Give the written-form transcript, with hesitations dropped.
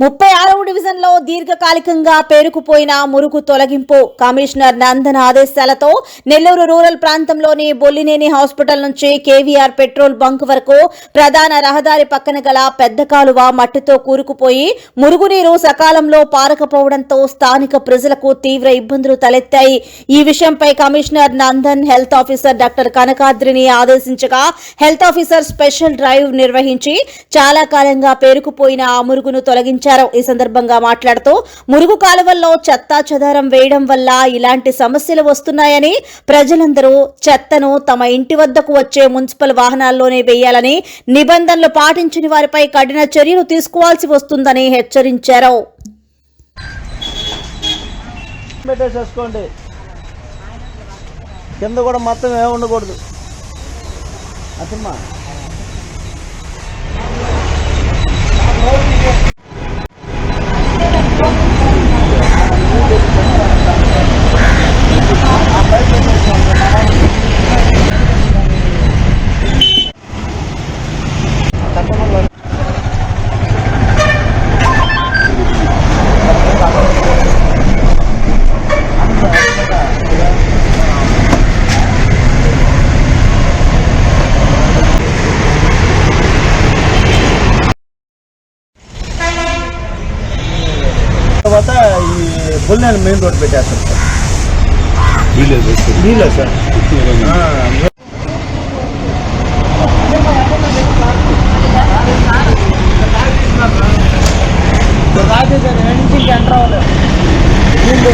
36వ డివిజన్లో దీర్ఘకాలికంగా పేరుకుపోయిన మురుగు తొలగింపు కమిషనర్ నందన్ ఆదేశాలతో నెల్లూరు రూరల్ ప్రాంతంలోని బొల్లినేని హాస్పిటల్ నుంచి కేవీఆర్ పెట్రోల్ బంక్ వరకు ప్రధాన రహదారి పక్కన గల పెద్ద కాలువ మట్టితో కూరుకుపోయి మురుగునీరు సకాలంలో పారకపోవడంతో స్థానిక ప్రజలకు తీవ్ర ఇబ్బందులు తలెత్తాయి. ఈ విషయంపై commissioner Nandan health officer doctor కనకాద్రిని ఆదేశించగా హెల్త్ ఆఫీసర్ స్పెషల్ డ్రైవ్ నిర్వహించి చాలా కాలంగా పేరుకుపోయిన ఆ మురుగును తొలగించారు. ఈ సందర్భంగా మాట్లాడుతూ మురుగు కాలువల్లో చెత్తా చెదారం వేయడం వల్ల ఇలాంటి సమస్యలు వస్తున్నాయని, ప్రజలందరూ చెత్తను తమ ఇంటి వద్దకు వచ్చే మున్సిపల్ వాహనాల్లోనే వేయాలని, నిబంధనలు పాటించని వారిపై కఠిన చర్యలు తీసుకోవాల్సి వస్తుందని హెచ్చరించారు. కింద కూడా మొత్తం ఏమి ఉండకూడదు. అసమ్మా తర్వాత ఈ బొల్లినేని మెయిన్ రోడ్ పెట్టేస్తారు సార్. నీళ్ళే సార్. రాజేశారు నుంచి ఎంటర్ అవ్వలేదు. వీళ్ళు